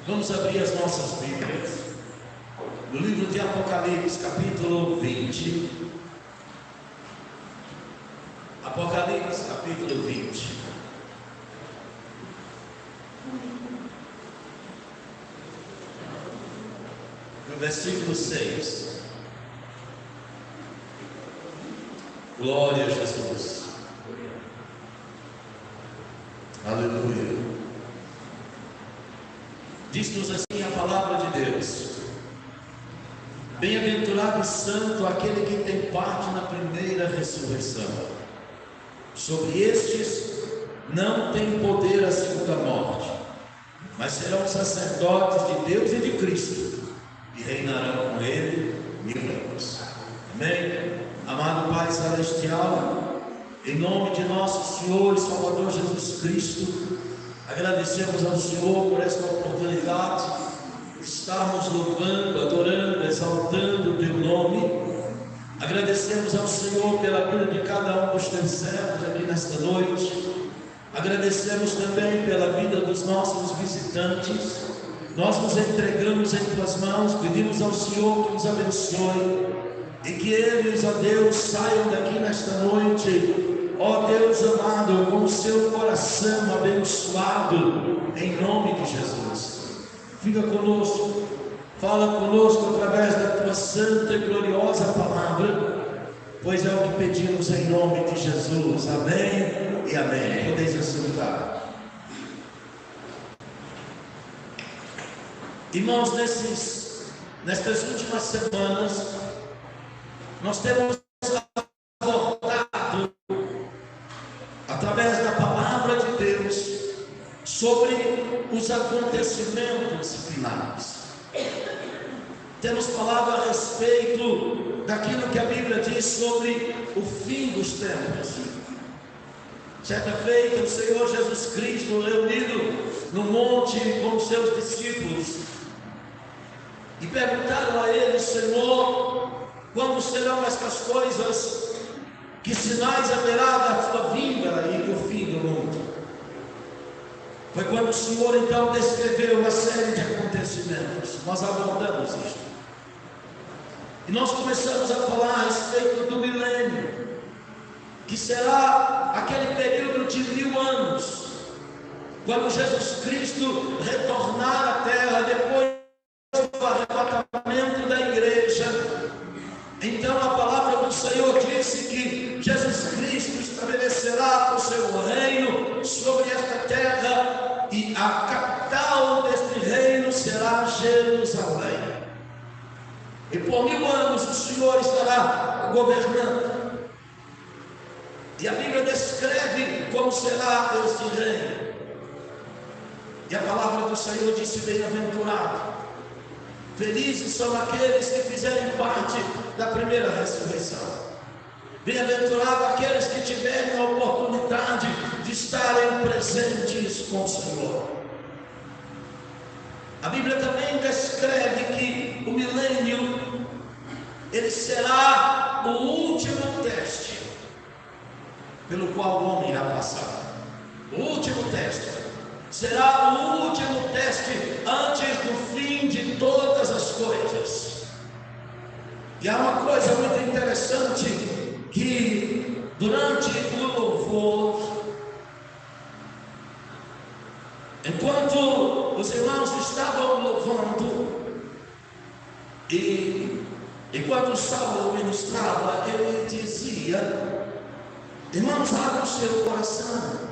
Vamos abrir as nossas Bíblias no livro de Apocalipse, capítulo 20. Apocalipse, capítulo 20. No versículo 6. Glória a Jesus. Aleluia. Diz-nos assim a palavra de Deus: bem-aventurado e santo aquele que tem parte na primeira ressurreição. Sobre estes não tem poder a segunda morte, mas serão sacerdotes de Deus e de Cristo, e reinarão com ele 1000 anos. Amém? Amado Pai Celestial, em nome de nosso Senhor e Salvador Jesus Cristo, agradecemos ao Senhor por esta oportunidade de estarmos louvando, adorando, exaltando o Teu nome. Agradecemos ao Senhor pela vida de cada um dos Teus servos aqui nesta noite. Agradecemos também pela vida dos nossos visitantes. Nós nos entregamos em Tuas mãos, pedimos ao Senhor que nos abençoe e que eles, ó Deus, saiam daqui nesta noite, ó Deus amado, com o seu coração abençoado, em nome de Jesus. Fica conosco, fala conosco através da Tua santa e gloriosa palavra, pois é o que pedimos em nome de Jesus. Amém e amém. Podeis assentar. Irmãos, nestas últimas semanas, nós temos abordado, através da palavra de Deus, sobre os acontecimentos finais. Temos falado a respeito daquilo que a Bíblia diz sobre o fim dos tempos. Certa feita, o Senhor Jesus Cristo, reunido no monte com os seus discípulos, e perguntaram a ele: Senhor, quando serão estas coisas? Que sinais haverá da tua vinda e do fim do mundo? Foi quando o Senhor então descreveu uma série de acontecimentos. Nós abordamos isto. E nós começamos a falar a respeito do milênio, que será aquele período de 1000 anos, quando Jesus Cristo retornar à terra depois do arrebatamento da igreja. Então a palavra do Senhor disse que Jesus Cristo estabelecerá o seu reino sobre esta terra, e a capital deste reino será Jerusalém. E por 1000 anos o Senhor estará governando. E a Bíblia descreve como será este reino. E a palavra do Senhor disse: bem-aventurado, felizes são aqueles que fizerem parte da primeira ressurreição. Bem-aventurado aqueles que tiverem a oportunidade de estarem presentes com o Senhor. A Bíblia também descreve que o milênio, ele será o último teste pelo qual o homem irá passar. O último teste será o último teste antes do fim de todas as coisas. E há uma coisa muito interessante, que durante o louvor, enquanto os irmãos estavam louvando, e enquanto Saulo ministrava, ele dizia: irmãos, abra o seu coração.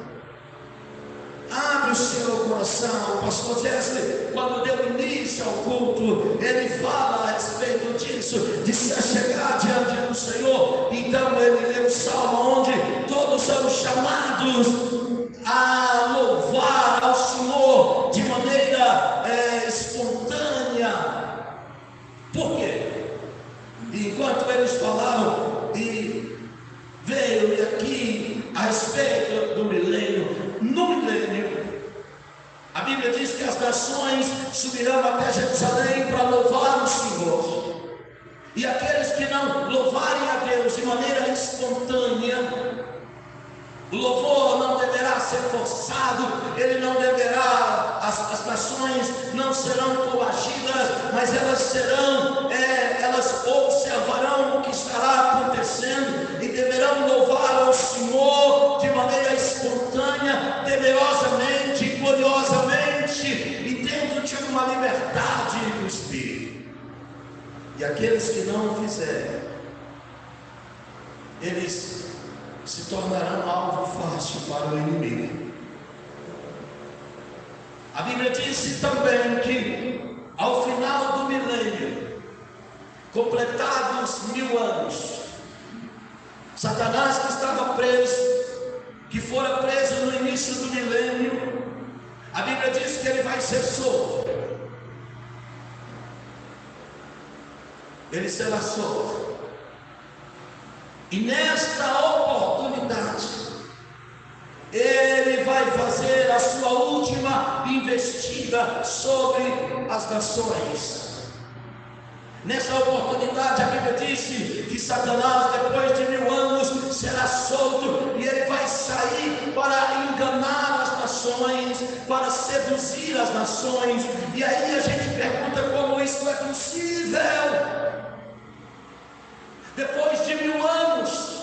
Abre o seu coração. O pastor Jesse, quando deu início ao culto, ele fala a respeito disso, de se chegar diante do Senhor. Então ele lê o salmo onde todos são chamados a louvar ao Senhor de maneira espontânea. Por quê? Enquanto eles falaram, e veio aqui a respeito do milênio. No milênio, a Bíblia diz que as nações subirão até Jerusalém para louvar o Senhor. E aqueles que não louvarem a Deus de maneira espontânea, o louvor não deverá ser forçado, ele não deverá, as nações não serão coagidas, mas elas observarão o que estará acontecendo e deverão louvar ao Senhor de maneira espontânea, temerosamente, gloriosamente, e dentro de uma liberdade do Espírito. E aqueles que não o fizerem, eles se tornarão alvo fácil para o inimigo. A Bíblia disse também que ao final do milênio, completados 1000 anos, Satanás, que estava preso, que fora preso no início do milênio, a Bíblia diz que ele vai ser solto. Ele será solto. E nesta oportunidade, ele vai fazer a sua última investida sobre as nações. Nessa oportunidade, a Bíblia disse que Satanás, depois de 1000 anos, será solto e ele vai sair para enganar as nações, para seduzir as nações. E aí a gente pergunta como isso é possível. Depois de 1000 anos,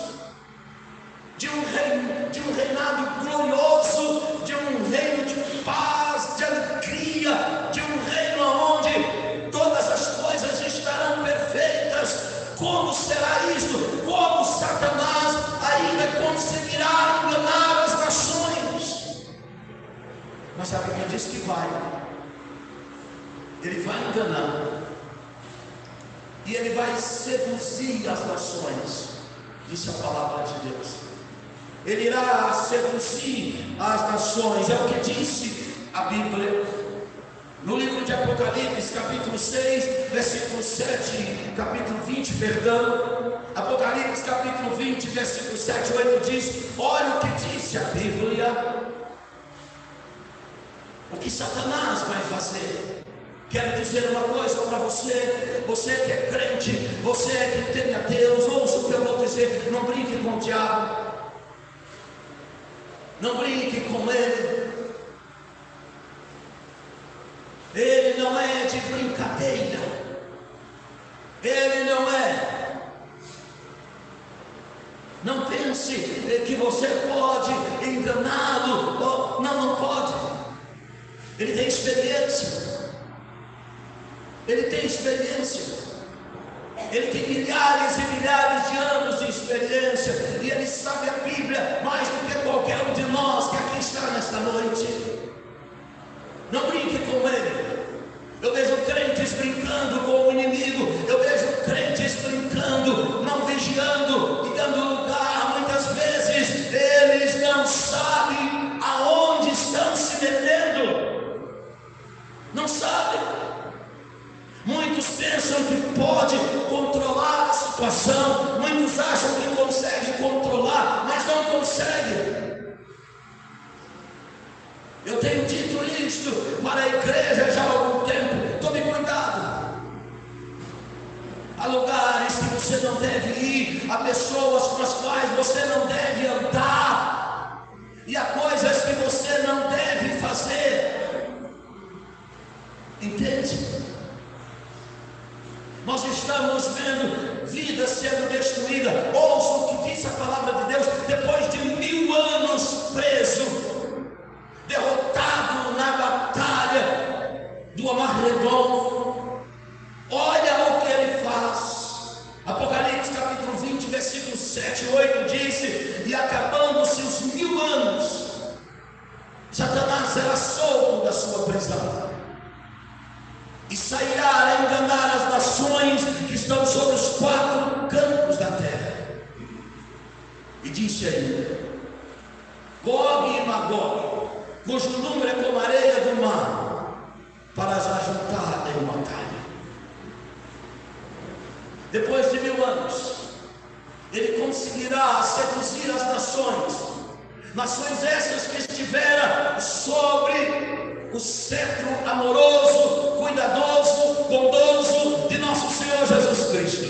de um reinado glorioso, de um reino de paz, de alegria, de um reino onde todas as coisas estarão perfeitas, como será isto? Como Satanás ainda conseguirá enganar as nações? Mas a Bíblia diz que ele vai enganar, e ele vai seduzir as nações, disse a palavra de Deus. Ele irá seduzir as nações, é o que disse a Bíblia no livro de Apocalipse, capítulo 6, versículo 7, capítulo 20, perdão. Apocalipse, capítulo 20, versículo 7 e 8 diz: olha o que disse a Bíblia, o que Satanás vai fazer. Quero dizer uma coisa para você, você que é crente, você que teme a Deus, ouça o que eu vou dizer, não brinque com o diabo, não brinque com ele. Ele não é de brincadeira, ele não é. Não pense que você pode enganá-lo, não pode. Ele tem experiência. Ele tem experiência, ele tem milhares e milhares de anos de experiência, e ele sabe a Bíblia mais do que qualquer um de nós que aqui está nesta noite. Não brinque com ele. Eu vejo crentes brincando com o inimigo, eu vejo crentes brincando, não vigiando e dando lugar. Muitas vezes eles não sabem aonde estão se metendo, não sabem. Muitos pensam que pode controlar a situação, muitos acham que consegue controlar, mas não consegue. Eu tenho dito isto para a igreja já há algum tempo: tome cuidado. Há lugares que você não deve ir, há pessoas com as quais você não deve andar, e há coisas que você não deve fazer. Entende? Nós estamos vendo vidas sendo destruídas. Ouça o que disse a palavra de Deus: depois de 1000 anos preso, derrotado na batalha do Armagedon, olha o que ele faz. Apocalipse capítulo 20, versículos 7 e 8 disse: e acabando-se os 1000 anos, Satanás será solto da sua prisão e sairá a enganar as nações que estão sobre os 4 cantos da terra. E disse ainda: Gog e Magog, cujo número é como a areia do mar, para as ajuntar em batalha. Depois de 1000 anos, ele conseguirá seduzir as nações essas que estiveram sobre o cetro amoroso, cuidadoso, bondoso de nosso Senhor Jesus Cristo.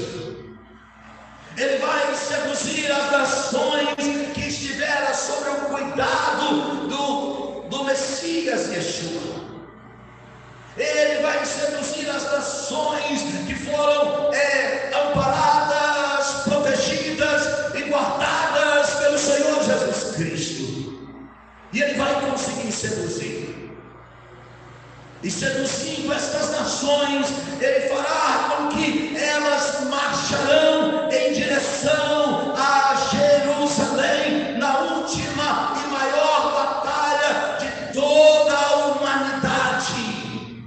Ele vai seduzir as nações que estiveram sobre o cuidado do Messias Yeshua. Ele vai seduzir as nações que foram amparadas, protegidas e guardadas pelo Senhor Jesus Cristo. E ele vai conseguir seduzir. E seduzindo estas nações, ele fará com que elas marcharão em direção a Jerusalém, na última e maior batalha de toda a humanidade.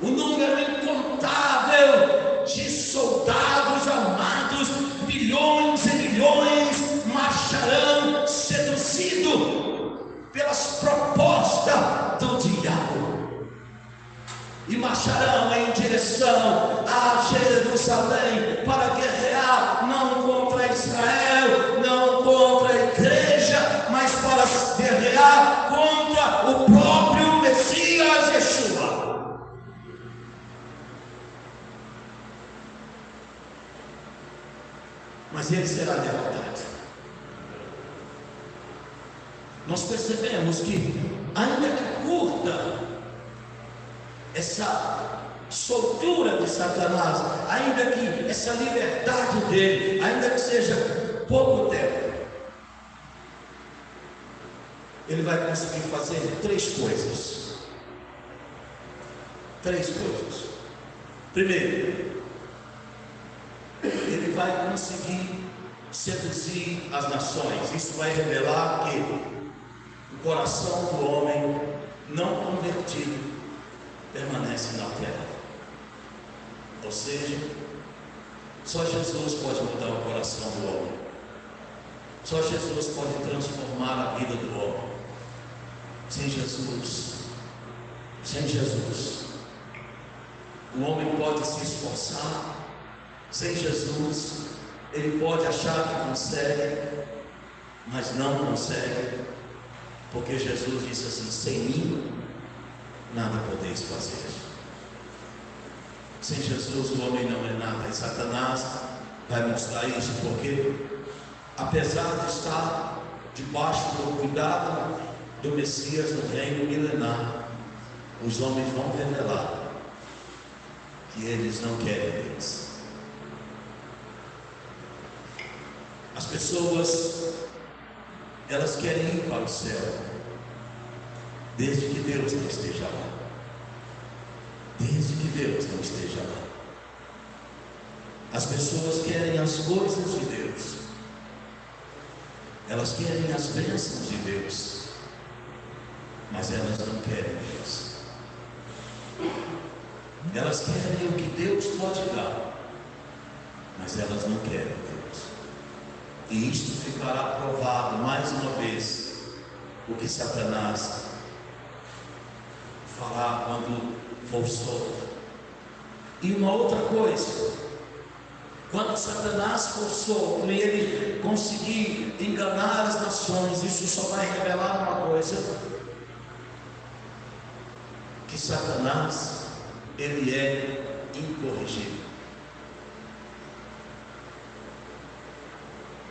O número incontável de soldados armados, milhões e milhões, marcharão seduzidos pelas propostas do diabo, e marcharão em direção a Jerusalém para guerrear não contra Israel, não contra a igreja, mas para guerrear contra o próprio Messias Yeshua. Mas ele será derrotado. Nós percebemos que, ainda que curta essa soltura de Satanás, ainda que essa liberdade dele, ainda que seja pouco tempo, ele vai conseguir fazer três coisas. Primeiro, ele vai conseguir seduzir as nações. Isso vai revelar que o coração do homem não convertido permanece na terra. Ou seja, só Jesus pode mudar o coração do homem. Só Jesus pode transformar a vida do homem. Sem Jesus, o homem pode se esforçar. Sem Jesus, ele pode achar que consegue, mas não consegue. Porque Jesus disse assim: sem mim, nada podeis fazer. Sem Jesus o homem não é nada. E Satanás vai mostrar isso, porque apesar de estar debaixo do cuidado do Messias no reino milenar, os homens vão revelar que eles não querem isso. As pessoas, elas querem ir para o céu, desde que Deus não esteja lá. Desde que Deus não esteja lá. As pessoas querem as coisas de Deus, elas querem as bênçãos de Deus, mas elas não querem Deus. Elas querem o que Deus pode dar, mas elas não querem Deus. E isto ficará provado mais uma vez o que Satanás fará quando for solto. E uma outra coisa, quando Satanás for solto e ele conseguir enganar as nações, isso só vai revelar uma coisa: que Satanás, ele é incorrigível.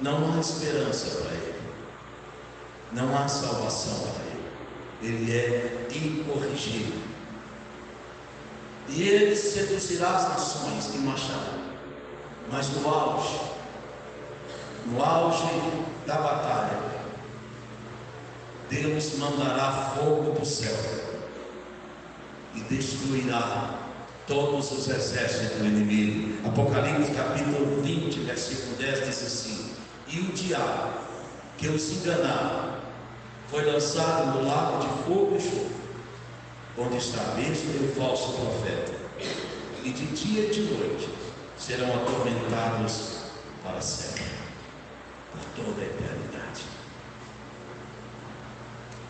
Não há esperança para ele, não há salvação para ele. Ele é incorrigível. E ele seduzirá as nações e marchará. Mas no auge da batalha, Deus mandará fogo do céu e destruirá todos os exércitos do inimigo. Apocalipse capítulo 20, versículo 10 diz assim: e o diabo que os enganava foi lançado no lago de fogo e enxofre, onde está a besta e o falso profeta, e de dia e de noite serão atormentados para sempre, por toda a eternidade.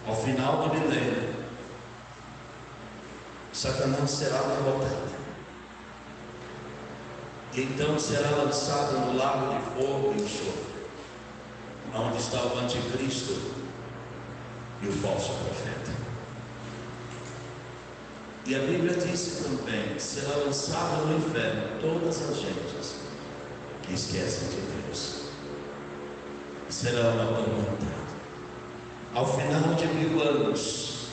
Ao final do milênio, Satanás será derrotado, e então será lançado no lago de fogo e enxofre, onde está o anticristo e o falso profeta. E a Bíblia diz também que será lançado no inferno todas as gentes que esquecem de Deus, e serão atormentados. Ao final de 1000 anos,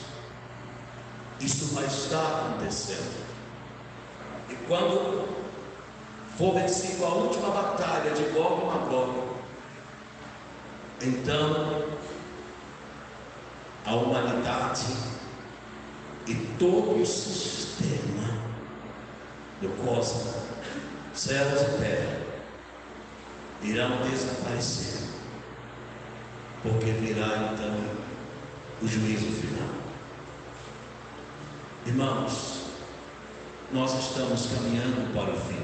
Isto vai estar acontecendo. E quando for vencido a última batalha de Gog e Magog, então a humanidade e todo o sistema do cosmos, céus e terra, irão desaparecer, porque virá então o juízo final. Irmãos, nós estamos caminhando para o fim.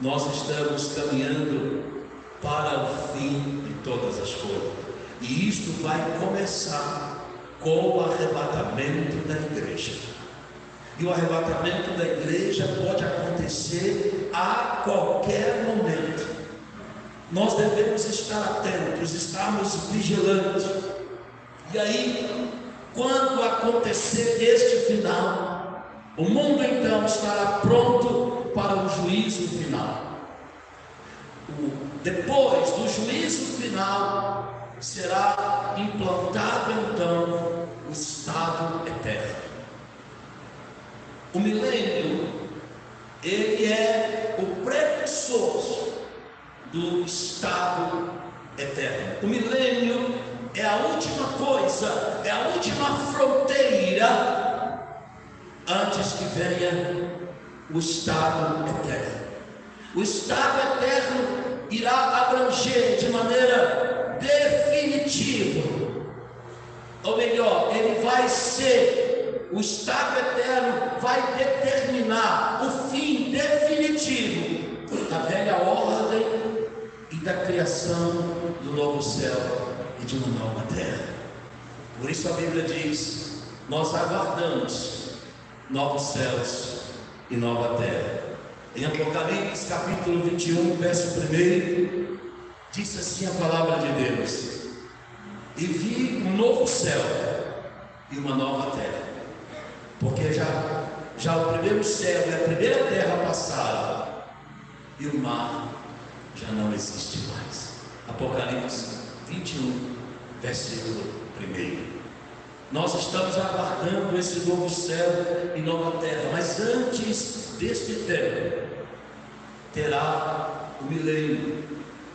Nós estamos caminhando para o fim de todas as coisas. E isto vai começar com o arrebatamento da igreja. E o arrebatamento da igreja pode acontecer a qualquer momento. Nós devemos estar atentos, estarmos vigilantes. E aí, quando acontecer este final, o mundo então estará pronto para o juízo final. Depois do juízo final, será implantado então o estado eterno. O milênio, ele é o precursor do estado eterno. O milênio é a última coisa, é a última fronteira antes que venha o estado eterno. O estado eterno irá abranger de maneira definitiva, ou melhor, ele vai ser, o estado eterno vai determinar o fim definitivo da velha ordem e da criação do novo céu e de uma nova terra. Por isso a Bíblia diz: nós aguardamos novos céus e nova terra. Em Apocalipse capítulo 21, verso 1, diz assim a palavra de Deus: e vi um novo céu e uma nova terra, porque já o primeiro céu e a primeira terra passaram, e o mar já não existe mais. Apocalipse 21, versículo 1. Nós estamos aguardando esse novo céu e nova terra, mas antes deste tempo terá o milênio,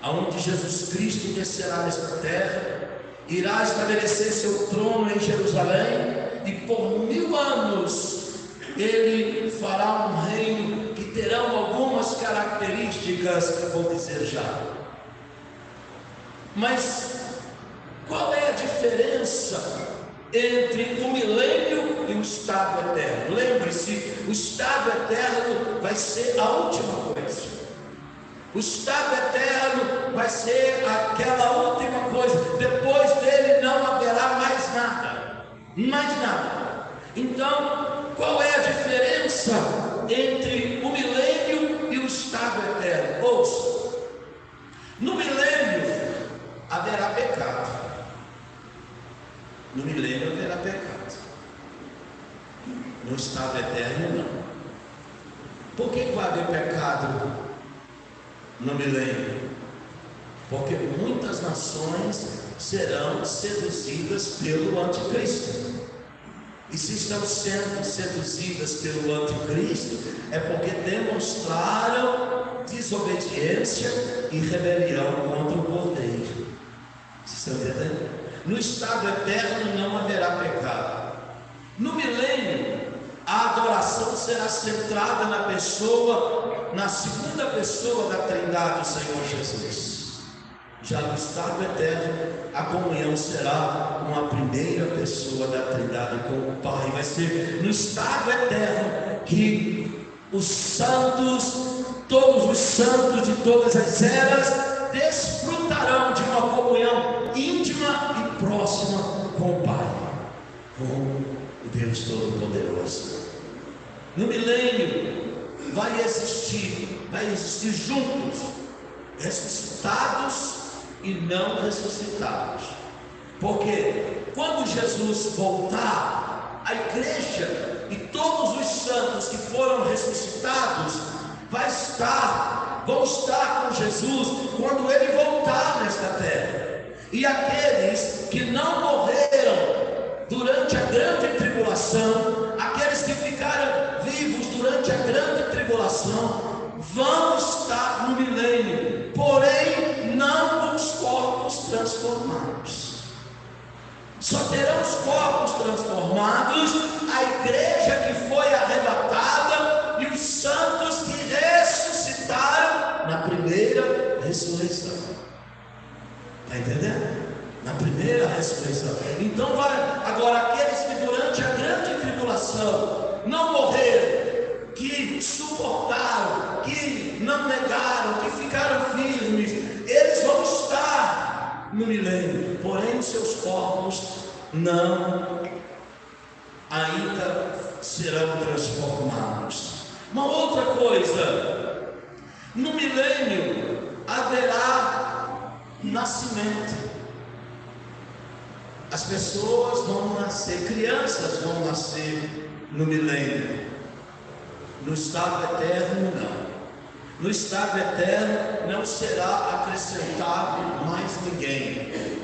aonde Jesus Cristo descerá nesta terra, irá estabelecer seu trono em Jerusalém, e por 1000 anos ele fará um reino que terão algumas características que vou dizer já. Mas qual é a diferença entre o milênio e o estado eterno? Lembre-se, o estado eterno vai ser a última coisa. O estado eterno vai ser aquela última coisa. Depois dele não haverá mais nada. Mais nada. Então, qual é a diferença entre o milênio e o estado eterno? Ouça, no milênio haverá pecado. No milênio haverá pecado. No estado eterno não. Por que vai haver pecado no milênio? Porque muitas nações serão seduzidas pelo anticristo. E se estão sendo seduzidas pelo anticristo, é porque demonstraram desobediência e rebelião contra o Cordeiro. Vocês estão entendendo? No estado eterno não haverá pecado. No milênio, a adoração será centrada na pessoa, na segunda pessoa da Trindade, o Senhor Jesus. Já no estado eterno, a comunhão será com a primeira pessoa da Trindade, com o Pai. Vai ser no estado eterno que os santos, todos os santos de todas as eras, desfrutarão de uma comunhão íntima e próxima com o Pai, com o Deus Todo-Poderoso. No milênio vai existir juntos ressuscitados e não ressuscitados, porque quando Jesus voltar, a igreja e todos os santos que foram ressuscitados vão estar com Jesus quando ele voltar nesta terra. E aqueles que não morreram durante a grande tribulação tribulação vão estar no milênio, porém não os corpos transformados. Só terão os corpos transformados a igreja que foi arrebatada e os santos que ressuscitaram na primeira ressurreição. Está entendendo? Na primeira ressurreição. Então agora aqueles que durante a grande tribulação não morreram, que suportaram, que não negaram, que ficaram firmes, eles vão estar no milênio, porém os seus corpos não ainda serão transformados. Uma outra coisa, no milênio haverá nascimento. As pessoas vão nascer, crianças vão nascer no milênio. No estado eterno não. No estado eterno não será acrescentado mais ninguém.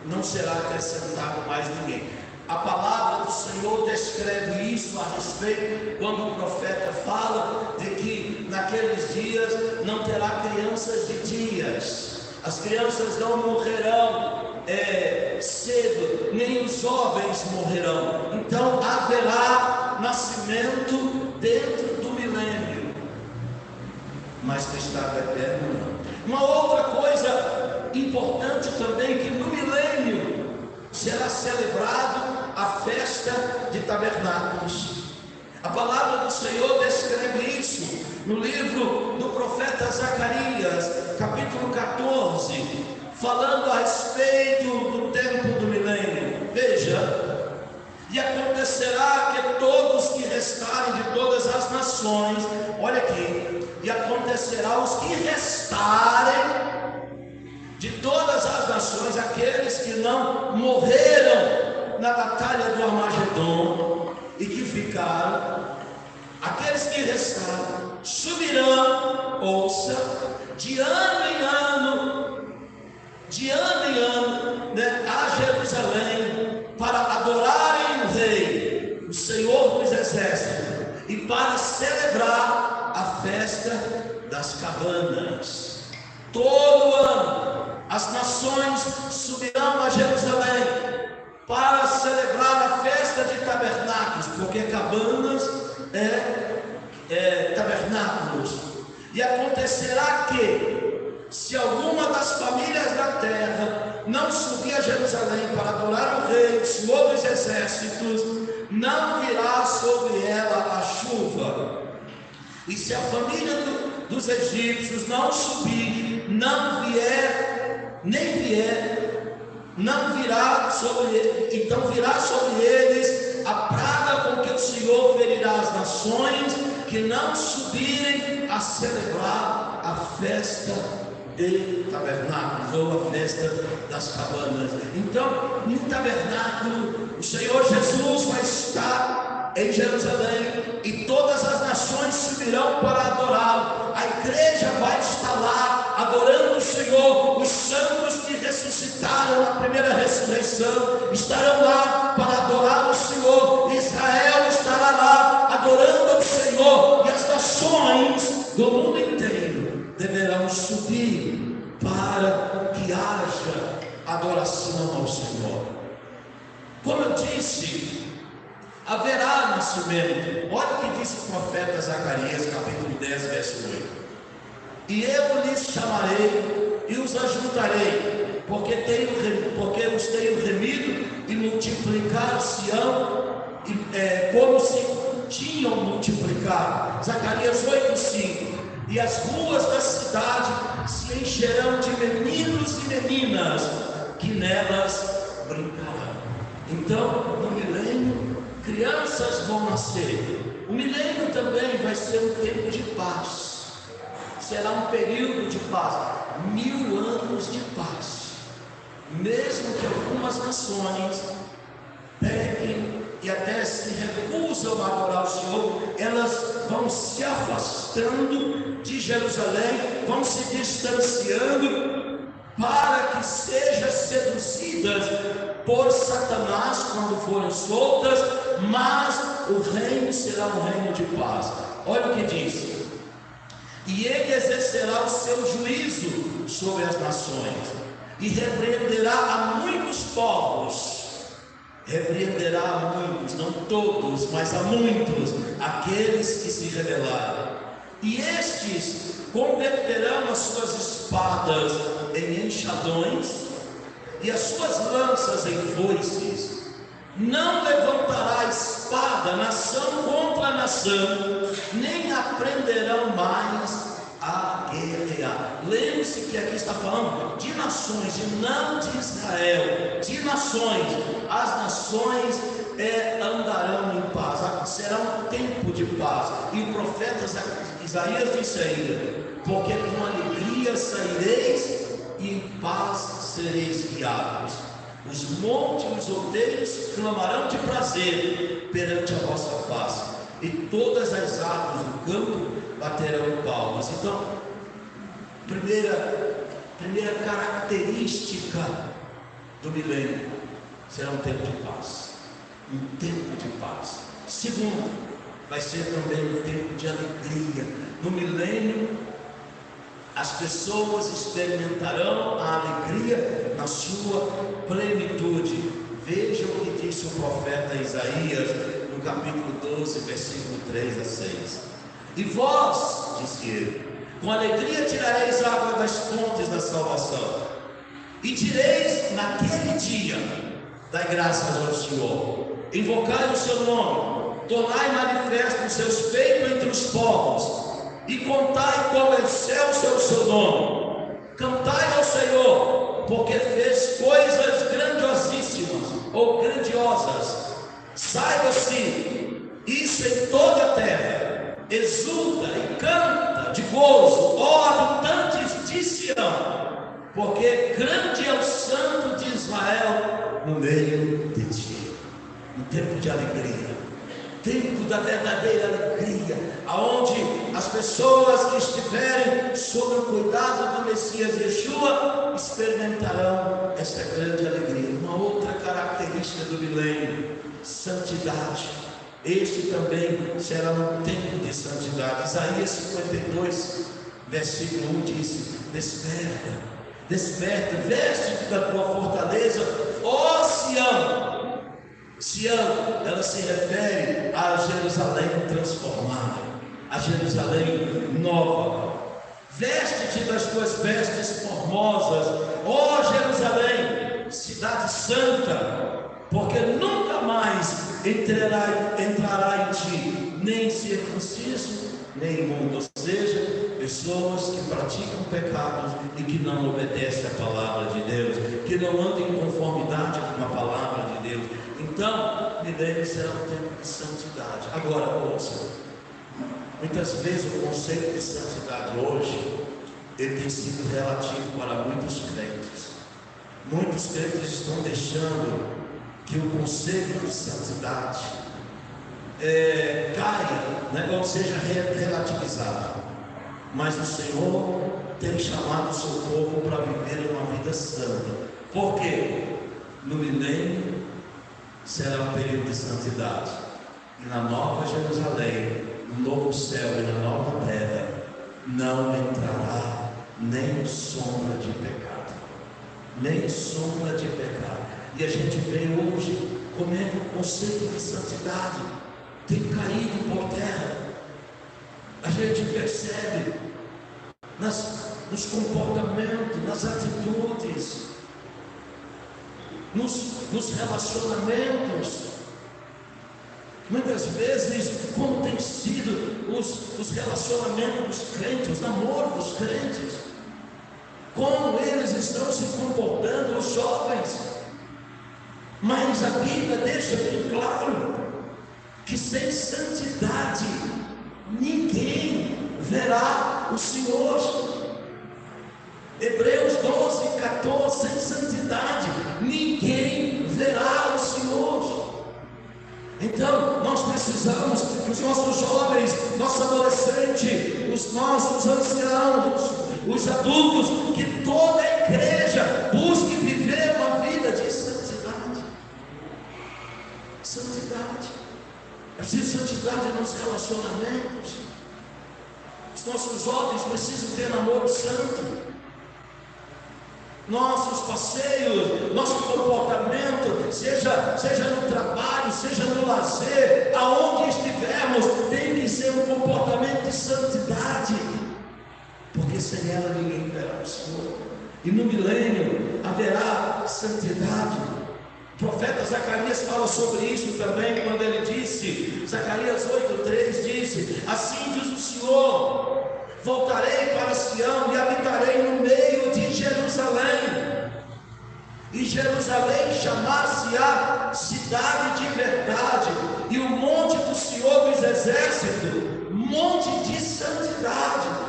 Não será acrescentado mais ninguém. A palavra do Senhor descreve isso a respeito quando o profeta fala de que naqueles dias não terá crianças de dias. As crianças não morrerão cedo, nem os jovens morrerão. Então haverá nascimento dentro do milênio, mas no estado eterno não. Uma outra coisa importante também, que no milênio será celebrado a festa de tabernáculos. A palavra do Senhor descreve isso no livro do profeta Zacarias, capítulo 14, falando a respeito do tempo do milênio. Veja: e acontecerá que todos que restarem de todas as nações, olha aqui, e acontecerá os que restarem de todas as nações, aqueles que não morreram na batalha do Armagedon e que ficaram, aqueles que restaram, subirão, ouça, de ano em ano, a Jerusalém, para adorarem o Rei, o Senhor dos Exércitos, e para celebrar a festa das cabanas. Todo ano as nações subirão a Jerusalém para celebrar a festa de tabernáculos, porque cabanas tabernáculos. E acontecerá que, se alguma das famílias da terra não subir a Jerusalém para adorar o Rei, o Senhor dos Exércitos, não virá sobre ela a chuva. E se a família dos egípcios não subir, não virá sobre eles, então virá sobre eles a praga com que o Senhor ferirá as nações que não subirem a celebrar a festa de tabernáculos, ou a festa das cabanas. Então, no tabernáculo, o Senhor Jesus vai estar em Jerusalém, e todas as nações subirão para adorá-lo. A igreja vai estar lá adorando o Senhor. Os santos que ressuscitaram na primeira ressurreição estarão lá para adorar o Senhor. Israel estará lá adorando o Senhor, e as nações do mundo inteiro deverão subir para que haja adoração ao Senhor. Como eu disse, haverá nascimento. Olha o que disse o profeta Zacarias, capítulo 10, verso 8: e eu lhes chamarei e os ajuntarei, porque os tenho remido, e multiplicar-se-ão como se tinham multiplicado. Zacarias 8:5: e as ruas da cidade se encherão de meninos e meninas que nelas brincarão. Então, no milênio, crianças vão nascer. O milênio também vai ser um tempo de paz. Será um período de paz, 1000 anos de paz. Mesmo que algumas nações pequem e até se recusam a adorar o Senhor, elas vão se afastando de Jerusalém, vão se distanciando, para que sejam seduzidas por Satanás quando forem soltas, mas o reino será um reino de paz. Olha o que diz: e ele exercerá o seu juízo sobre as nações, e repreenderá a muitos povos. Repreenderá a muitos, não todos, mas a muitos, aqueles que se rebelaram. E estes converterão as suas espadas em enxadões e as suas lanças em foices. Não levantará espada nação contra nação, nem aprenderão mais a guerrear. Lembre-se que aqui está falando de nações, e não de Israel, de nações. As nações andarão em paz, será um tempo de paz. E o profeta Isaías disse ainda: porque com alegria saireis e em paz sereis guiados. Os montes e os outeiros clamarão de prazer perante a vossa face, e todas as árvores do campo baterão palmas. Então, primeira característica do milênio será um tempo de paz. Um tempo de paz. Segundo, vai ser também um tempo de alegria. No milênio, as pessoas experimentarão a alegria na sua plenitude. Veja o que disse o profeta Isaías no capítulo 12, versículo 3 a 6. E vós, disse ele, com alegria tirareis água das fontes da salvação, e direis naquele dia: dai graças ao Senhor, invocai o seu nome, tornai manifesto os seus feitos entre os povos, e contai quão excelso é o seu nome. Cantai ao Senhor, porque fez coisas grandiosíssimas ou grandiosas. Saiba-se isso em toda a terra. Exulta e canta de gozo, ó habitantes de Sião, porque grande é o Santo de Israel no meio de ti. Um tempo de alegria, tempo da verdadeira alegria, aonde as pessoas que estiverem sob o cuidado do Messias Yeshua experimentarão esta grande alegria. Uma outra característica do milênio: santidade. Este também será um tempo de santidade. Isaías 52, versículo 1 diz: desperta, desperta, veste-te da tua fortaleza, ó Sião. Sião, ela se refere a Jerusalém transformada, a Jerusalém nova. Veste-te das tuas vestes formosas, ó Jerusalém, cidade santa, porque nunca mais entrará em ti nem circunciso, nem imundo, ou seja, pessoas que praticam pecados e que não obedecem à palavra de Deus, que não andam em conformidade com a palavra de Deus. Então, milênio será um tempo de santidade. Agora, ouça, muitas vezes o conceito de santidade hoje, ele tem sido relativo para muitos crentes. Muitos crentes estão deixando que o conceito de santidade caia, né, ou seja relativizado. Mas o Senhor tem chamado o seu povo para viver uma vida santa. Por quê? No milênio será um período de santidade, e na nova Jerusalém, no novo céu e na nova terra, não entrará nem sombra de pecado, nem sombra de pecado. E a gente vê hoje como é que o conceito de santidade tem caído por terra. A gente percebe nos comportamentos, nas atitudes, nos relacionamentos. Muitas vezes, como tem sido os relacionamentos dos crentes, os namoros dos crentes, como eles estão se comportando, os jovens. Mas a Bíblia deixa bem claro que sem santidade ninguém verá o Senhor. Hebreus 12, 14, sem santidade ninguém verá o Senhor. Então nós precisamos que os nossos jovens, nossos adolescentes, os nossos anciãos, os adultos, que toda a igreja busque viver uma vida de santidade. Santidade. É preciso santidade nos relacionamentos. Os nossos jovens precisam ter namoro santo. Nossos passeios, nosso comportamento, seja no trabalho, seja no lazer, aonde estivermos, tem que ser um comportamento de santidade, porque sem ela ninguém verá o Senhor. E no milênio haverá santidade. O profeta Zacarias fala sobre isso também, quando ele disse, Zacarias 8:3 disse: assim diz o Senhor, voltarei para Sião e habitarei no meio de Jerusalém, e Jerusalém chamar-se-á cidade de verdade, e o monte do Senhor dos exércitos, monte de santidade.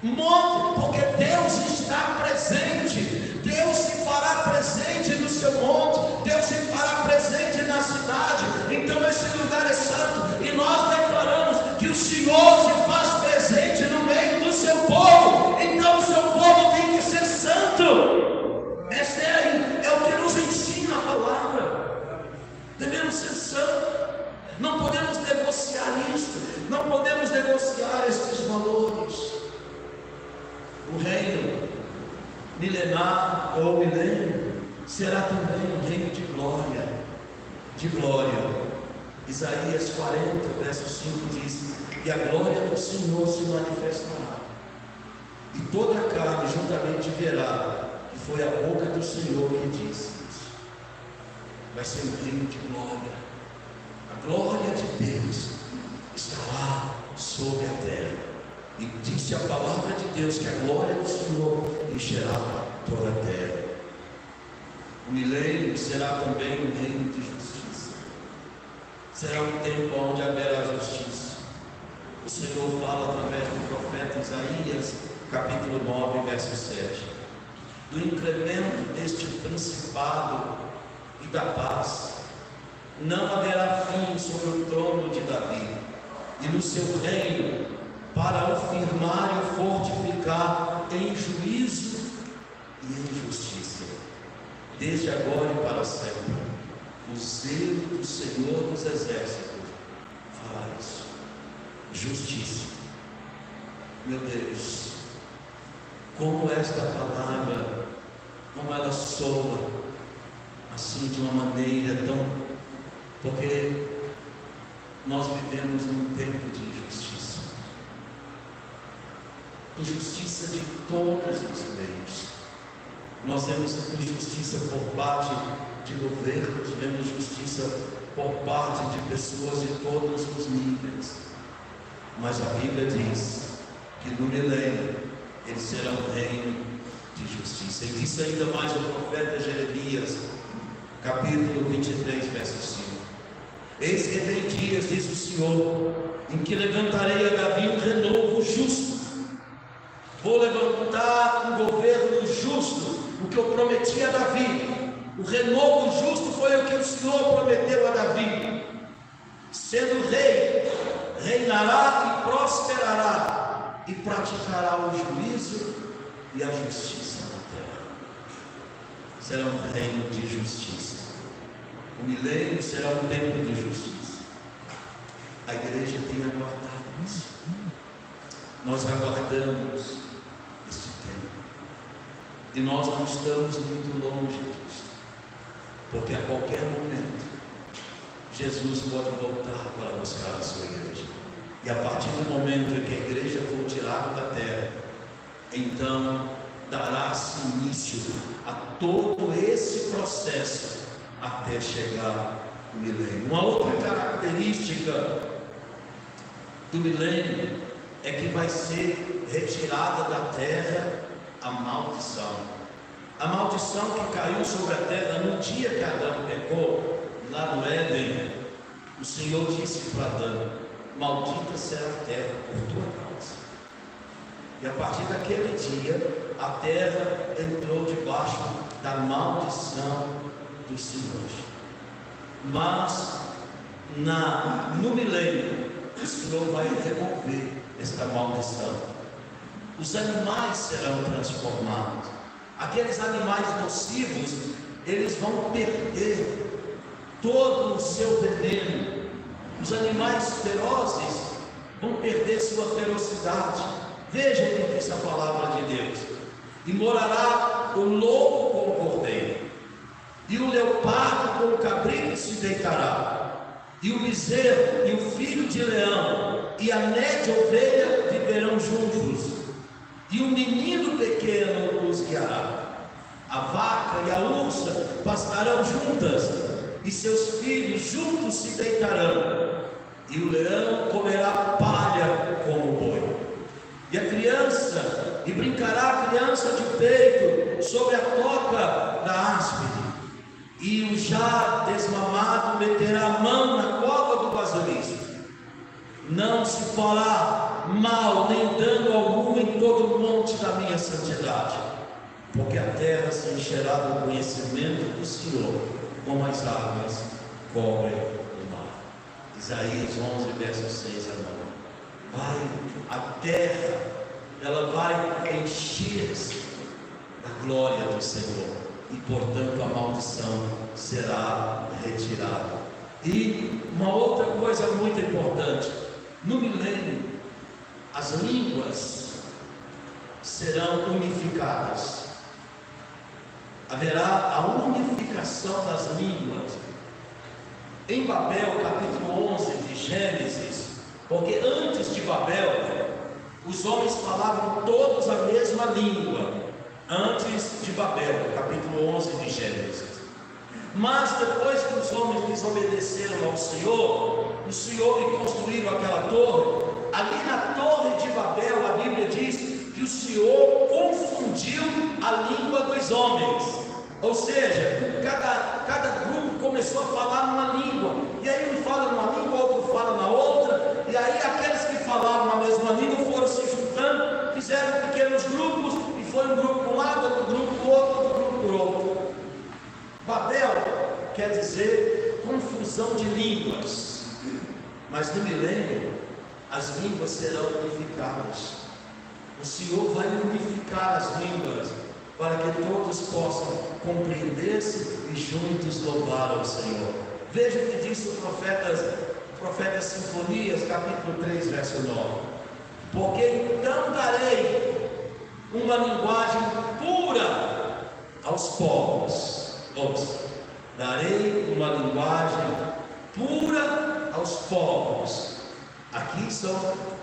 Monte, porque Deus está presente, Deus se fará presente no seu monte, Deus se fará presente na cidade. Então esse lugar é santo, e nós declaramos que o Senhor se faz presente no meio do seu povo. Então o seu povo tem que ser santo. Esse é o que nos ensina a palavra. Devemos ser santos. Não podemos negociar isso, não podemos negociar estes valores. O reino milenar ou milênio será também um reino de glória, de glória. Isaías 40, verso 5 diz: e a glória do Senhor se manifestará, e toda a carne juntamente verá que foi a boca do Senhor que disse isso. Vai ser um reino de glória. A glória de Deus estará sobre a terra. E disse a palavra de Deus que a glória do Senhor encherá toda a terra. O milênio será também um reino de justiça. Será um tempo onde haverá justiça. O Senhor fala através do profeta Isaías, capítulo 9, verso 7, do incremento deste principado e da paz. Não haverá fim sobre o trono de Davi, e no seu reino, para o firmar e fortificar em juízo e em justiça, desde agora e para sempre. O zelo do Senhor dos exércitos fará isso. Justiça. Meu Deus, como esta palavra, como ela soa assim de uma maneira tão... porque nós vivemos num tempo de injustiça. Injustiça de todos os meios. Nós vemos injustiça por parte de governos, vemos justiça por parte de pessoas de todos os níveis. Mas a Bíblia diz que no milênio ele será um reino de justiça. E disse ainda mais o profeta Jeremias, capítulo 23, verso 5: eis que vem dias, diz o Senhor, em que levantarei a Davi um renovo justo. Vou levantar um governo justo, o que eu prometi a Davi. O renovo justo foi o que o Senhor prometeu a Davi. Sendo rei, reinará e prosperará, e praticará o juízo e a justiça na terra. Será um reino de justiça. O milênio será um tempo de justiça. A igreja tem aguardado isso. Nós aguardamos este tempo. E nós não estamos muito longe disso. Porque a qualquer momento, Jesus pode voltar para buscar a sua igreja. E a partir do momento em que a igreja for tirada da terra, então dará-se início a todo esse processo até chegar o milênio. Uma outra característica do milênio é que vai ser retirada da terra a maldição. A maldição que caiu sobre a terra no dia que Adão pecou, lá no Éden, o Senhor disse para Adão: maldita será a terra por tua causa. E a partir daquele dia, a terra entrou debaixo da maldição do Senhor. Mas no milênio, o Senhor vai remover esta maldição. Os animais serão transformados. Aqueles animais nocivos, eles vão perder todo o seu veneno. Os animais ferozes vão perder sua ferocidade. Veja o que diz a palavra de Deus: e morará o lobo com o cordeiro, e o leopardo com o cabrito se deitará, e o bezerro e o filho de leão e a nédia ovelha viverão juntos, e o menino pequeno os guiará. A vaca e a ursa pastarão juntas, e seus filhos juntos se deitarão, e o leão comerá palha como o boi. E a criança, e brincará a criança de peito sobre a toca da áspide, e o já desmamado meterá a mão na cova do basilisco. Não se fará mal nem dano algum em todo o monte da minha santidade, porque a terra se encherá do conhecimento do Senhor, como as águas cobrem o mar. Isaías 11, versos 6 a 9. A terra, ela vai encher-se da glória do Senhor, e portanto a maldição será retirada. E uma outra coisa muito importante: no milênio, as línguas serão unificadas. Haverá a unificação das línguas. Em Babel, capítulo 11 de Gênesis, porque antes de Babel, os homens falavam todos a mesma língua. Antes de Babel, capítulo 11 de Gênesis. Mas depois que os homens desobedeceram ao Senhor, o Senhor e construíram aquela torre, ali na torre de Babel, a Bíblia diz que o Senhor confundiu a língua dos homens. Ou seja, cada grupo começou a falar numa língua, e aí um fala numa língua, outro fala na outra, e aí aqueles que falavam a mesma língua foram se juntando, fizeram pequenos grupos, e foi um grupo para um lado, outro grupo para o outro, outro grupo para o outro. Babel quer dizer confusão de línguas, mas no milênio as línguas serão unificadas. O Senhor vai unificar as línguas para que todos possam compreender-se e juntos louvar ao Senhor. Veja o que diz o profeta Sinfonias, capítulo 3, verso 9: porque então darei uma linguagem pura aos povos. Darei uma linguagem pura aos povos. Aqui são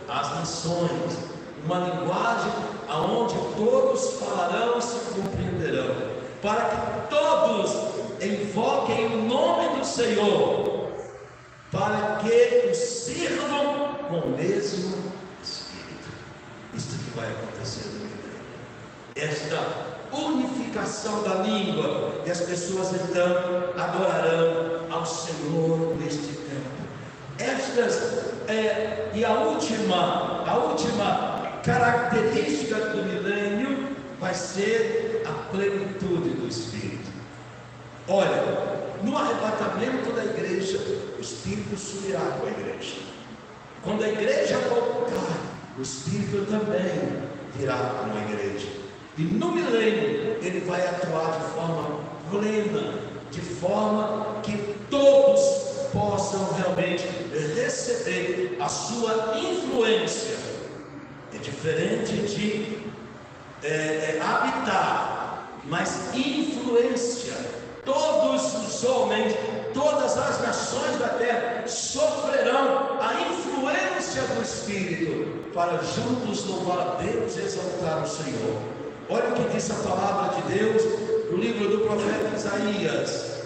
as nações, uma linguagem aonde todos falarão e se compreenderão, para que todos invoquem o nome do Senhor, para que o sirvam com o mesmo Espírito. Isto que vai acontecer no milênio, esta unificação da língua, e as pessoas então adorarão ao Senhor neste tempo. E a última característica do milênio vai ser a plenitude do Espírito. Olha, no arrebatamento da igreja, o Espírito subirá com a igreja. Quando a igreja voltar, o Espírito também virá com a igreja. E no milênio ele vai atuar de forma plena, de forma que todos possam realmente receber a sua influência. É diferente de habitar, mas influência. Todos os homens, todas as nações da terra sofrerão a influência do Espírito para juntos louvar a Deus e exaltar o Senhor. Olha o que diz a palavra de Deus no livro do profeta Isaías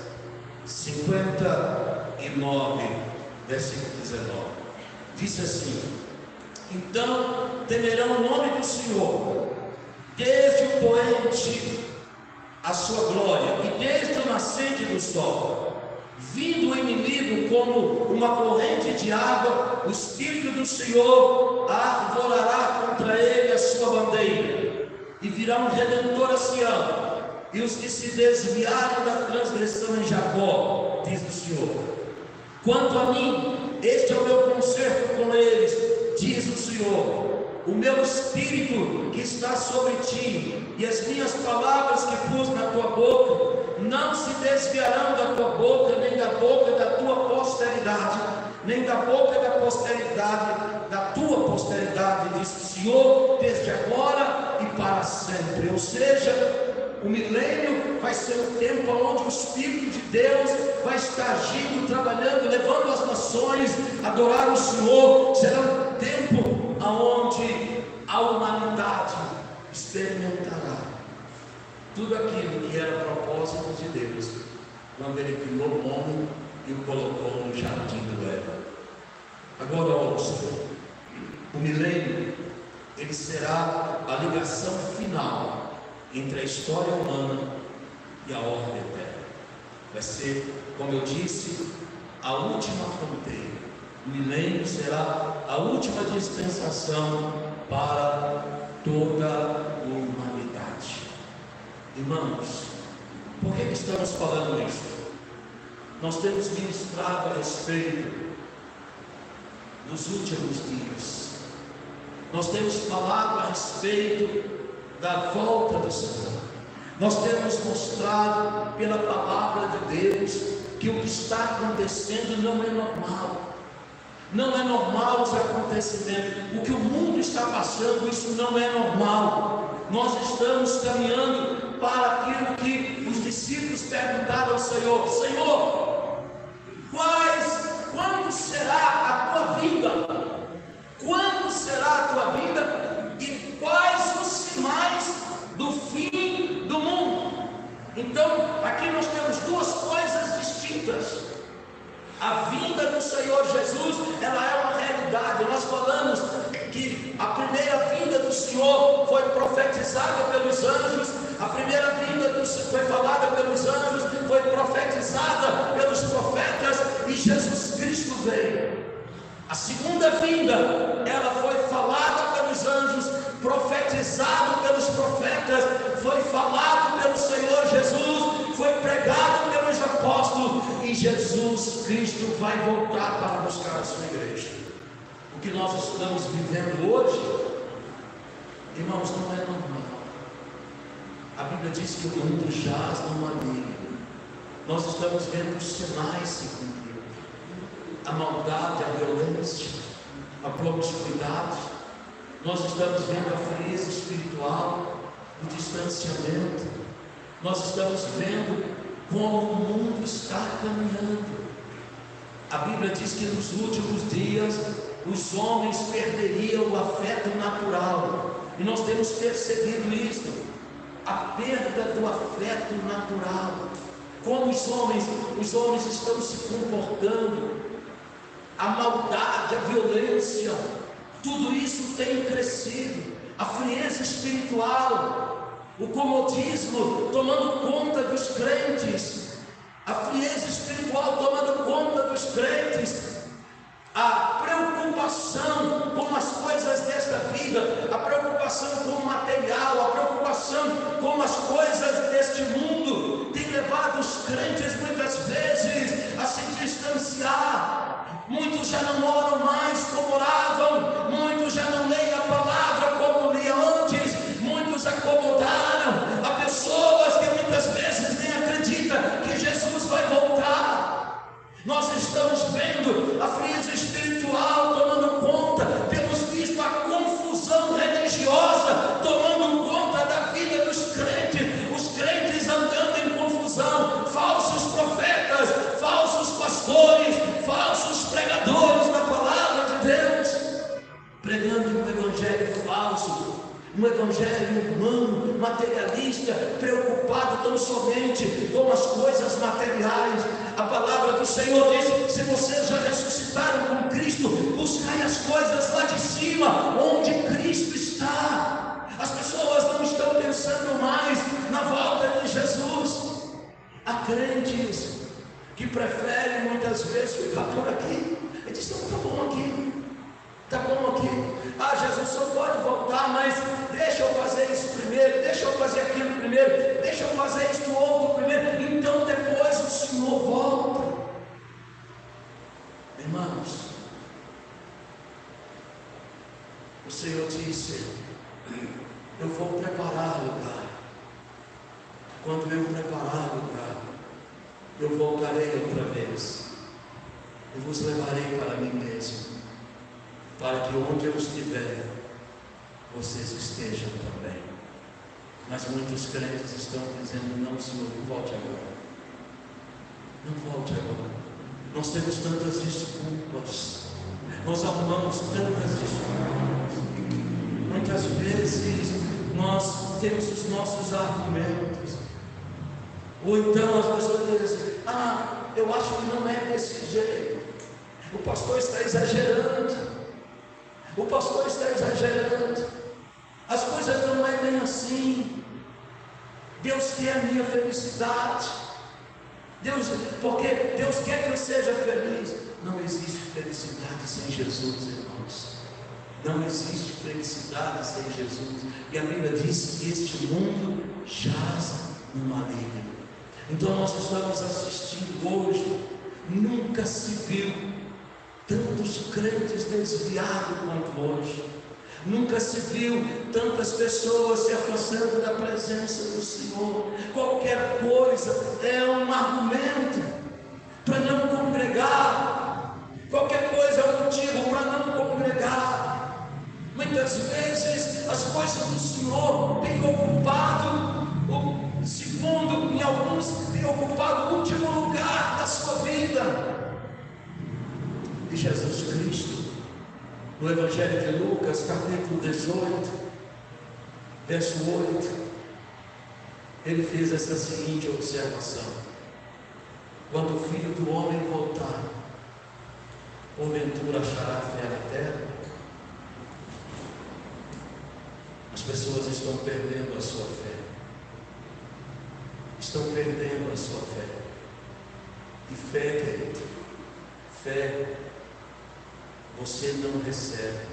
59, versículo 19. Diz assim: então temerão o nome do Senhor, desde o poente a sua glória, e desde o nascente do sol. Vindo o inimigo como uma corrente de água, o Espírito do Senhor arvorará contra ele a sua bandeira. E virá um Redentor a Sião, e os que se desviaram da transgressão em Jacó, diz o Senhor. Quanto a mim, este é o meu concerto com eles, diz o Senhor. O meu Espírito que está sobre ti, e as minhas palavras que pus na tua boca, não se desviarão da tua boca, nem da boca da tua posteridade, nem da boca da posteridade, da tua posteridade, diz o Senhor, desde agora e para sempre. Ou seja, o milênio vai ser um tempo onde o Espírito de Deus vai estar agindo, trabalhando, levando as nações a adorar o Senhor. Será um tempo onde a humanidade experimentará tudo aquilo que era propósito de Deus, quando Ele criou o homem e o colocou no jardim do Éden. Agora ouça, o milênio, ele será a ligação final entre a história humana e a ordem eterna. Vai ser, como eu disse, a última fronteira. O milênio será a última dispensação para toda a humanidade. Irmãos, por que estamos falando isso? Nós temos ministrado a respeito dos últimos dias. Nós temos falado a respeito da volta do Senhor. Nós temos mostrado pela palavra de Deus que o que está acontecendo não é normal. Não é normal os acontecimentos. O que o mundo está passando, isso não é normal. Nós estamos caminhando para aquilo que os discípulos perguntaram ao Senhor: Senhor, quando será a tua vinda? Quando será a tua vinda? E quais os sinais do fim do mundo? Então, aqui nós temos duas coisas distintas. A vinda do Senhor Jesus, ela é uma realidade. Nós falamos que a primeira vinda do Senhor foi profetizada pelos anjos. A primeira vinda do Senhor foi falada pelos anjos, foi profetizada pelos profetas, e Jesus Cristo veio. A segunda vinda, ela foi falada pelos anjos, profetizado pelos profetas, foi falado pelo Senhor Jesus, foi pregado pelos apóstolos, e Jesus Cristo vai voltar para buscar a sua igreja. O que nós estamos vivendo hoje, irmãos, não é normal. A Bíblia diz que o mundo jaz no maligno. Nós estamos vendo os sinais se cumprir. A maldade, a violência, a promiscuidade. Nós estamos vendo a frieza espiritual, o distanciamento. Nós estamos vendo como o mundo está caminhando. A Bíblia diz que nos últimos dias os homens perderiam o afeto natural, e nós temos percebido isso, a perda do afeto natural. Como os homens estão se comportando, a maldade, a violência, tudo isso tem crescido. A frieza espiritual, o comodismo tomando conta dos crentes, a frieza espiritual tomando conta dos crentes, a preocupação com as coisas desta vida, a preocupação com o material, a preocupação com as coisas deste mundo, tem levado os crentes muitas vezes a se distanciar. Muitos já não oram mais como oravam, muitos já não leem a palavra como liam antes, muitos acomodaram a pessoas que muitas vezes nem acreditam que Jesus vai voltar. Nós estamos vendo a frieza espiritual tomando conta, temos visto a confusão religiosa tomando conta da vida dos crentes, os crentes andando em confusão, falsos profetas, falsos pastores, falsos pregadores da palavra de Deus, pregando um evangelho falso, um evangelho humano, materialista, preocupado tão somente com as coisas materiais. A palavra do Senhor diz: se vocês já ressuscitaram com Cristo, buscai as coisas lá de cima, onde Cristo está. As pessoas não estão pensando mais na volta de Jesus. Há crentes que preferem muitas vezes ficar por aqui. Ele diz: não, está bom aqui. Está bom aqui. Ah, Jesus só pode voltar, mas deixa eu fazer isso primeiro, deixa eu fazer aquilo primeiro, deixa eu fazer isso outro primeiro, então depois o Senhor volta. Irmãos, o Senhor disse: eu vou preparar lugar. Quando eu preparar lugar, eu voltarei outra vez. eu vos levarei para mim mesmo, para que onde eu estiver, vocês estejam também. Mas muitos crentes estão dizendo: não, Senhor, não volte agora. Não volte agora. Nós temos tantas desculpas, nós arrumamos tantas desculpas. Muitas vezes nós temos os nossos argumentos. Ou então as pessoas dizem: eu acho que não é desse jeito. O pastor está exagerando. O pastor está exagerando. As coisas não é bem assim. Deus quer a minha felicidade. Porque Deus quer que eu seja feliz. Não existe felicidade sem Jesus, irmãos. Não existe felicidade sem Jesus. E a Bíblia diz que este mundo jaz no maligno. Então nós estamos assistindo hoje. Nunca se viu tantos crentes desviados quanto hoje. Nunca se viu tantas pessoas se afastando da presença do Senhor. Qualquer coisa é um argumento para não congregar. Qualquer coisa é um motivo para não congregar. Muitas vezes as coisas do Senhor têm ocupado, segundo em alguns, têm ocupado o último lugar da sua vida. E Jesus Cristo, no Evangelho de Lucas, capítulo 18, verso 8, ele fez essa seguinte observação: quando o Filho do Homem voltar, porventura achará fé na terra? As pessoas estão perdendo a sua fé. Estão perdendo a sua fé. E fé, querido, fé você não recebe.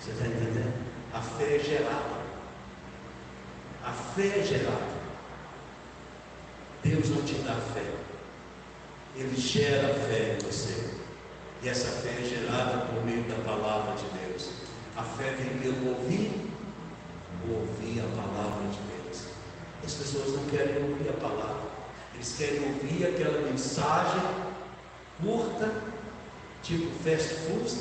Você está entendendo? A fé é gerada. A fé é gerada. Deus não te dá fé. Ele gera fé em você. E essa fé é gerada por meio da palavra de Deus. A fé vem pelo ouvir a palavra de Deus. As pessoas não querem ouvir a palavra. Eles querem ouvir aquela mensagem curta, tipo fast food,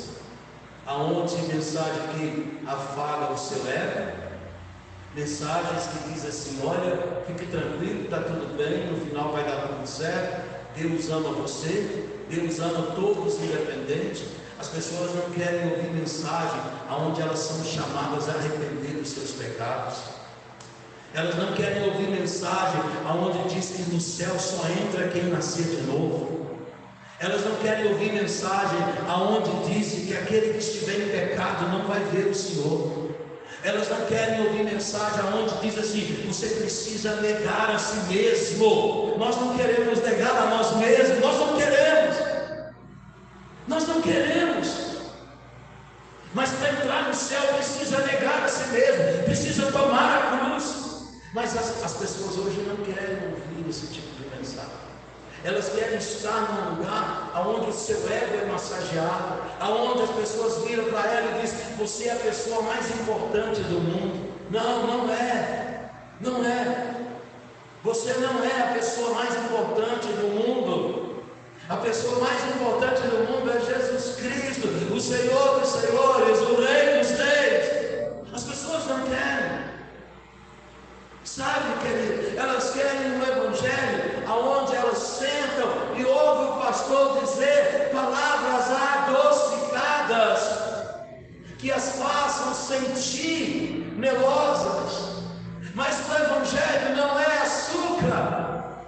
aonde mensagem que afaga o seu ego, mensagens que diz assim: olha, fique tranquilo, está tudo bem, no final vai dar tudo certo, Deus ama você, Deus ama todos independentes. As pessoas não querem ouvir mensagem aonde elas são chamadas a arrepender dos seus pecados. Elas não querem ouvir mensagem aonde diz que no céu só entra quem nascer de novo. Elas não querem ouvir mensagem aonde diz que aquele que estiver em pecado não vai ver o Senhor. Elas não querem ouvir mensagem aonde diz assim: você precisa negar a si mesmo. Nós não queremos negar a nós mesmos. Nós não queremos. Nós não queremos. Mas para entrar no céu precisa negar a si mesmo, precisa tomar a cruz. Mas as pessoas hoje não querem ouvir esse tipo de mensagem. Elas querem estar num lugar onde o seu ego é massageado, aonde as pessoas viram para ela e dizem: você é a pessoa mais importante do mundo. Não, não é. Não é. Você não é a pessoa mais importante do mundo. A pessoa mais importante do mundo é Jesus Cristo, o Senhor dos Senhores, o Rei dos Reis. As pessoas não querem. Sabe, querido, elas querem um evangelho aonde elas sentam e ouvem o pastor dizer palavras adocicadas que as façam sentir melosas. Mas o evangelho não é açúcar.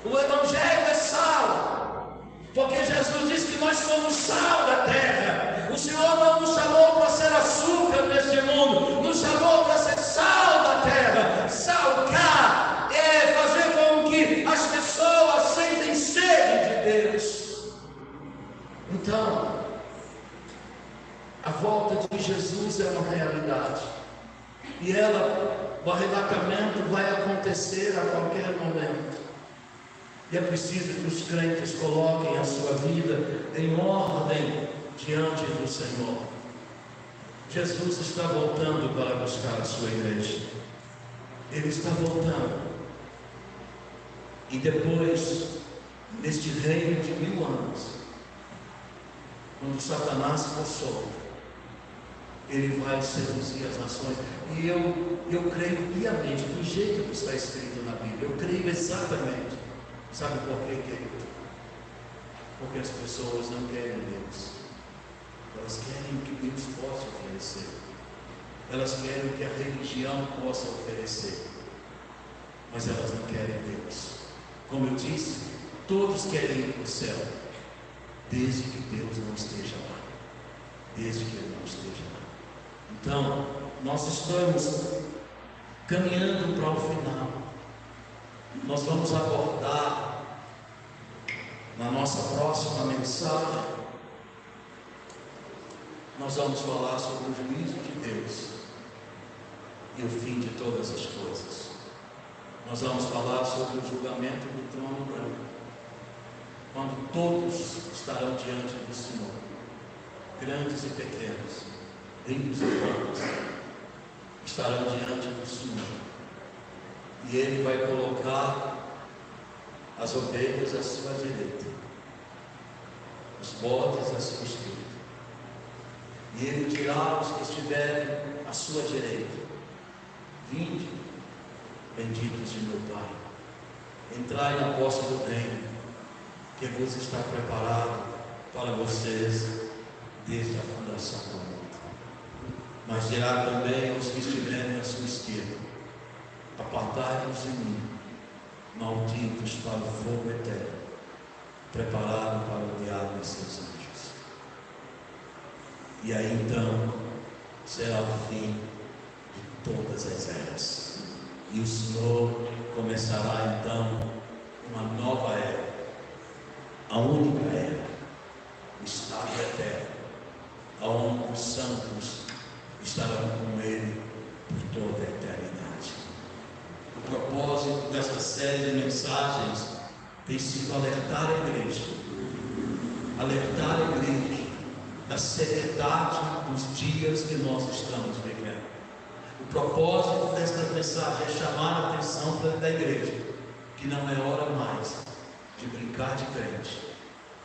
O evangelho é sal. Porque Jesus disse que nós somos sal da terra. O Senhor não nos chamou para ser açúcar neste mundo, nos chamou para ser sal da terra. Salgar é fazer com que as pessoas sentem sede de Deus. Então, a volta de Jesus é uma realidade. E o arrebatamento vai acontecer a qualquer momento. E é preciso que os crentes coloquem a sua vida em ordem diante do Senhor. Jesus está voltando para buscar a sua igreja. Ele está voltando. E depois neste reino de 1000 anos, quando Satanás for solto, ele vai seduzir as nações. E eu creio piamente, do jeito que está escrito na Bíblia, eu creio exatamente. Sabe por quê, querido? Porque as pessoas não querem Deus. Elas querem o que Deus possa oferecer. Elas querem o que a religião possa oferecer. Mas elas não querem Deus. Como eu disse, todos querem ir para o céu, desde que Deus não esteja lá. Desde que Ele não esteja lá. Então, nós estamos caminhando para o final. Nós vamos abordar na nossa próxima mensagem, nós vamos falar sobre o juízo de Deus e o fim de todas as coisas. Nós vamos falar sobre o julgamento do trono branco, quando todos estarão diante do Senhor, grandes e pequenos, ricos e pobres, estarão diante do Senhor, e Ele vai colocar as ovelhas à sua direita, os bodes à sua esquerda, e Ele dirá aos que estiverem à sua direita: vinde, benditos de meu Pai, entrai na posse do reino que vos está preparado para vocês desde a fundação do mundo. Mas dirá também aos que estiverem à sua esquerda: apartai-vos de mim, malditos para o fogo eterno, preparado para o diabo e seus anjos. E aí então será o fim de todas as eras, e o Senhor começará então uma nova era, a única era, o estado eterno, aonde os santos estarão com Ele por toda a eternidade. O propósito desta série de mensagens tem sido alertar a igreja da seriedade dos dias que nós estamos vivendo. O propósito desta mensagem é chamar a atenção da igreja, que não é hora mais de brincar de crente,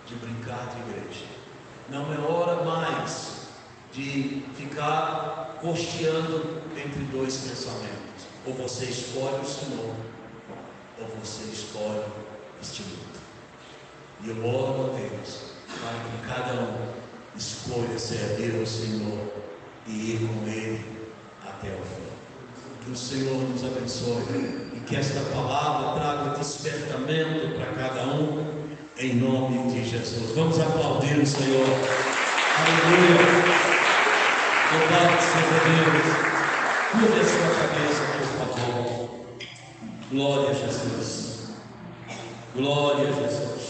de brincar de igreja. Não é hora mais de ficar costeando entre dois pensamentos. Ou você escolhe o Senhor, ou você escolhe este mundo. E eu oro a Deus para que cada um escolha servir ao Senhor e ir com Ele até o fim. Que o Senhor nos abençoe e que esta palavra traga despertamento para cada um, em nome de Jesus. Vamos aplaudir o Senhor. Aleluia. Louvado seja Deus. Curva a sua cabeça, por favor. Glória a Jesus. Glória a Jesus.